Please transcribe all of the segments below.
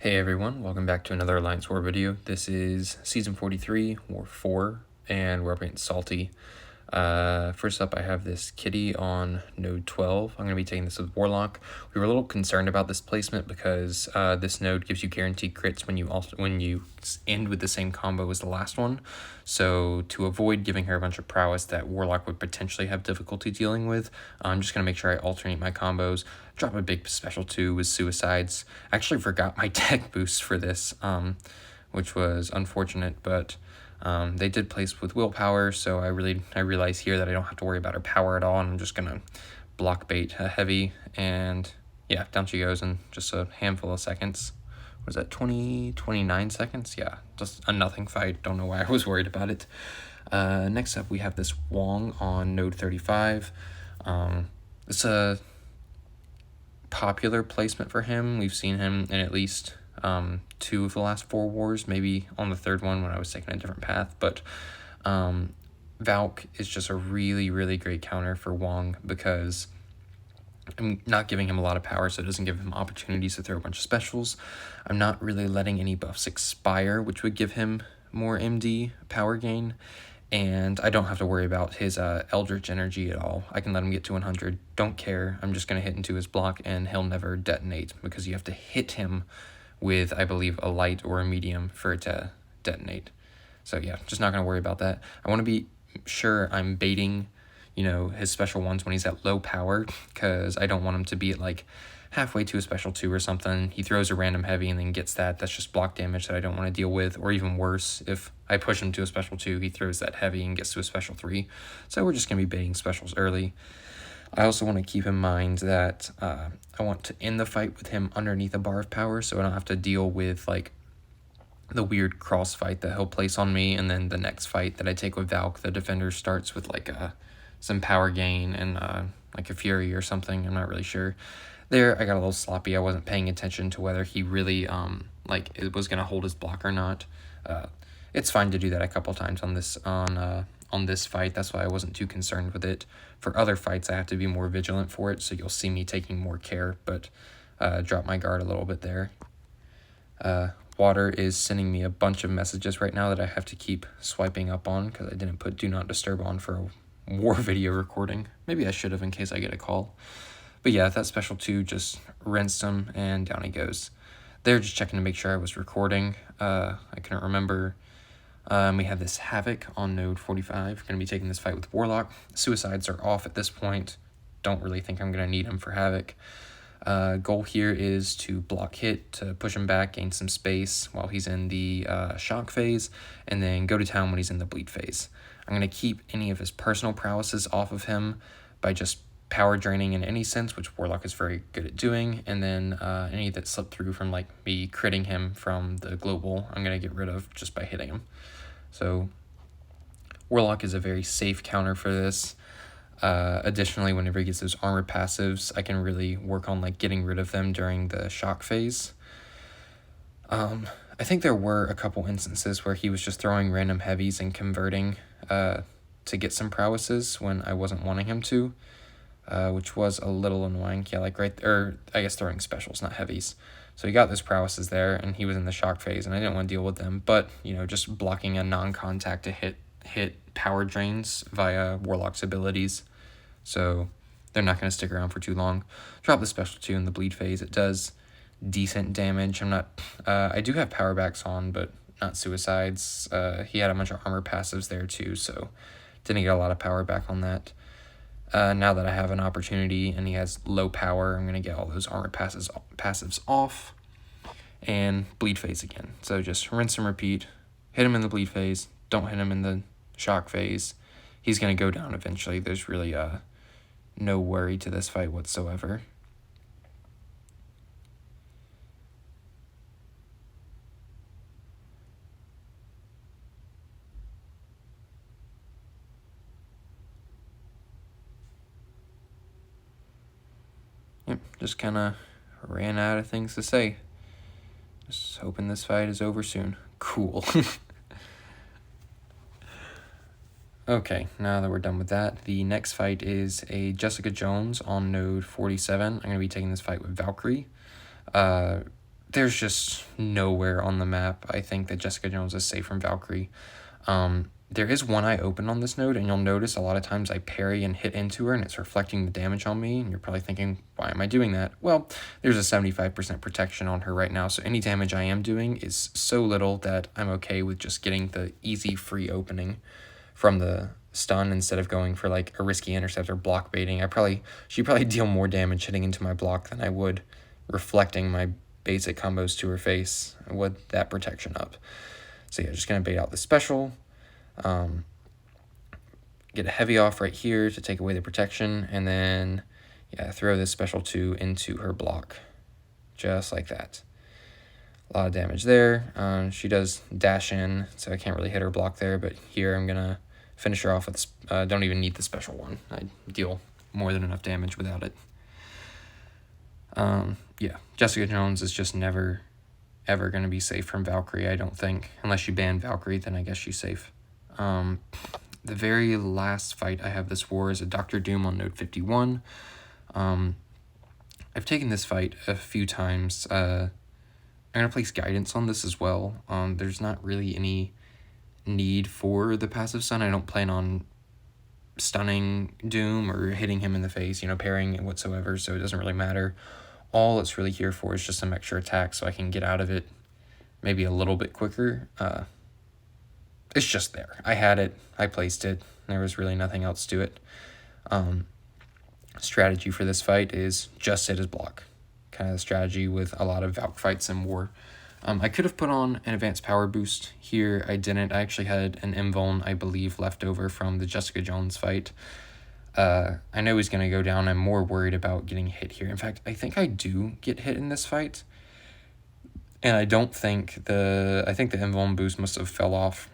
Hey everyone, welcome back to another Alliance War video. This is Season 43, War 4, and we're up against Salty. First up, I have this kitty on node 12. I'm going to be taking this with Warlock. We were a little concerned about this placement because this node gives you guaranteed crits when you end with the same combo as the last one. So to avoid giving her a bunch of prowess that Warlock would potentially have difficulty dealing with, I'm just going to make sure I alternate my combos. Drop a big special 2 with suicides. I actually forgot my tech boost for this, which was unfortunate, but they did place with willpower, so I realize here that I don't have to worry about her power at all, and I'm just gonna block bait a heavy, and yeah, down she goes in just a handful of seconds. Was that 29 seconds? Yeah, just a nothing fight. Don't know why I was worried about it. Next up, we have this Wong on node 35. It's a popular placement for him. We've seen him in at least 2 of the last 4 wars, maybe on the 3rd one when I was taking a different path, but Valk is just a really great counter for Wong because I'm not giving him a lot of power, so it doesn't give him opportunities to throw a bunch of specials. I'm not really letting any buffs expire, which would give him more MD power gain, and I don't have to worry about his Eldritch energy at all. I can let him get to 100, don't care. I'm just going to hit into his block, and he'll never detonate, because you have to hit him with, I believe, a light or a medium for it to detonate. So yeah, just not going to worry about that. I want to be sure I'm baiting, his special ones when he's at low power, because I don't want him to be at like halfway to a special 2 or something. He throws a random heavy and then gets that. That's just block damage that I don't want to deal with. Or even worse, if I push him to a special 2, he throws that heavy and gets to a special 3. So we're just going to be baiting specials early. I also want to keep in mind that I want to end the fight with him underneath a bar of power, so I don't have to deal with like the weird cross fight that he'll place on me, and then the next fight that I take with Valk, the defender starts with like some power gain and like a fury or something. I'm not really sure. There, I got a little sloppy. I wasn't paying attention to whether he really like it was gonna hold his block or not. It's fine to do that a couple times on this fight. That's why I wasn't too concerned with it. For other fights, I have to be more vigilant for it, so you'll see me taking more care, but drop my guard a little bit there. Water is sending me a bunch of messages right now that I have to keep swiping up on because I didn't put Do Not Disturb on for a war video recording. Maybe I should have in case I get a call. But yeah, that special 2 just rinsed him, and down he goes. They're just checking to make sure I was recording. I couldn't remember. We have this Havok on node 45. Going to be taking this fight with Warlock. Suicides are off at this point. Don't really think I'm going to need him for Havok. Goal here is to block hit, to push him back, gain some space while he's in the shock phase, and then go to town when he's in the bleed phase. I'm going to keep any of his personal prowesses off of him by just power draining in any sense, which Warlock is very good at doing, and then any that slip through from like me critting him from the global, I'm going to get rid of just by hitting him. So Warlock is a very safe counter for this. Additionally, whenever he gets those armor passives, I can really work on like getting rid of them during the shock phase. I think there were a couple instances where he was just throwing random heavies and converting to get some prowesses when I wasn't wanting him to, which was a little annoying. Yeah, like I guess throwing specials, not heavies. So he got those prowesses there, and he was in the shock phase, and I didn't want to deal with them. But just blocking a non-contact to hit power drains via Warlock's abilities, so they're not going to stick around for too long. Drop the special 2 in the bleed phase. It does decent damage. I do have power backs on, but not suicides. He had a bunch of armor passives there too, so didn't get a lot of power back on that. Now that I have an opportunity and he has low power, I'm going to get all those armor passives off and bleed phase again. So just rinse and repeat. Hit him in the bleed phase. Don't hit him in the shock phase. He's going to go down eventually. There's really no worry to this fight whatsoever. Yep, just kind of ran out of things to say. Just hoping this fight is over soon. Cool. Okay, now that we're done with that, the next fight is a Jessica Jones on node 47. I'm going to be taking this fight with Valkyrie. there's just nowhere on the map I think that Jessica Jones is safe from Valkyrie. There is one eye open on this node, and you'll notice a lot of times I parry and hit into her, and it's reflecting the damage on me, and you're probably thinking, why am I doing that? Well, there's a 75% protection on her right now, so any damage I am doing is so little that I'm okay with just getting the easy free opening from the stun instead of going for like a risky intercept or block baiting. She'd probably deal more damage hitting into my block than I would reflecting my basic combos to her face with that protection up. So yeah, just gonna bait out the special. Get a heavy off right here to take away the protection, and then yeah, throw this special 2 into her block, just like that. A lot of damage there. She does dash in, so I can't really hit her block there, but here I'm gonna finish her off with, don't even need the special one. I deal more than enough damage without it. Yeah, Jessica Jones is just never, ever gonna be safe from Valkyrie, I don't think. Unless you ban Valkyrie, then I guess she's safe. The very last fight I have this war is a Dr. Doom on node 51. I've taken this fight a few times. I'm going to place guidance on this as well. There's not really any need for the passive stun. I don't plan on stunning Doom or hitting him in the face, you know, parrying whatsoever, so it doesn't really matter. All it's really here for is just some extra attack so I can get out of it maybe a little bit quicker. It's just there. I had it. I placed it. There was really nothing else to it. Strategy for this fight is just hit his block. Kind of the strategy with a lot of Valk fights in war. I could have put on an advanced power boost here. I didn't. I actually had an invuln, I believe, left over from the Jessica Jones fight. I know he's going to go down. I'm more worried about getting hit here. In fact, I think I do get hit in this fight. And I don't think I think the invuln boost must have fell off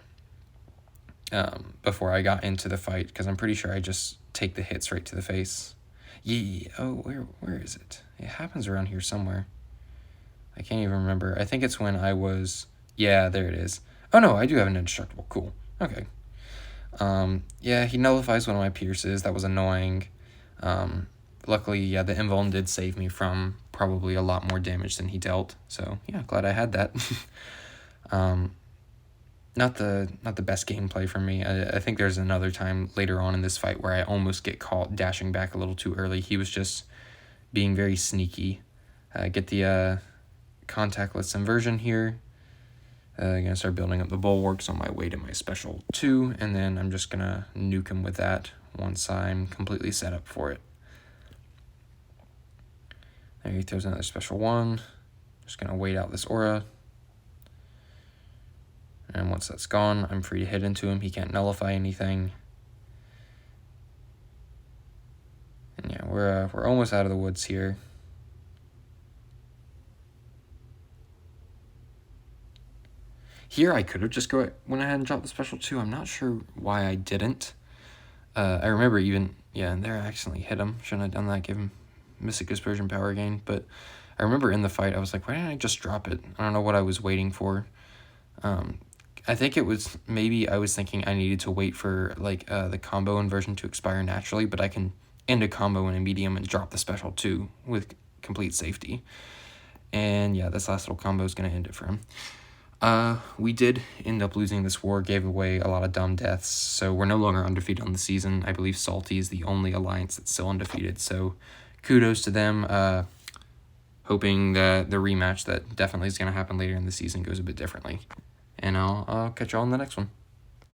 before I got into the fight, because I'm pretty sure I just take the hits right to the face. Yeah. Oh, where is it? It happens around here somewhere. I can't even remember. I think it's when I was... Yeah, there it is. Oh, no, I do have an indestructible. Cool. Okay. Yeah, he nullifies one of my pierces. That was annoying. Luckily, yeah, the invuln did save me from probably a lot more damage than he dealt. So, yeah, glad I had that. Not the best gameplay for me. I think there's another time later on in this fight where I almost get caught dashing back a little too early. He was just being very sneaky. Get the contactless inversion here. I'm gonna start building up the bulwarks on my way to my special 2, and then I'm just gonna nuke him with that once I'm completely set up for it. There he throws another special 1. Just gonna wait out this aura. And once that's gone, I'm free to hit into him. He can't nullify anything. And yeah, we're almost out of the woods here. Here I could have just went ahead and dropped the special 2. I'm not sure why I didn't. I remember even, yeah, there I accidentally hit him. Shouldn't have done that, give him Mystic Dispersion power gain. But I remember in the fight, I was like, why didn't I just drop it? I don't know what I was waiting for. I think it was, maybe I was thinking I needed to wait for like the combo inversion to expire naturally, but I can end a combo in a medium and drop the special 2 with complete safety. And yeah, this last little combo is going to end it for him. We did end up losing this war, gave away a lot of dumb deaths, so we're no longer undefeated on the season. I believe Salty is the only alliance that's still undefeated, so kudos to them. Hoping that the rematch that definitely is going to happen later in the season goes a bit differently. And I'll catch y'all in the next one.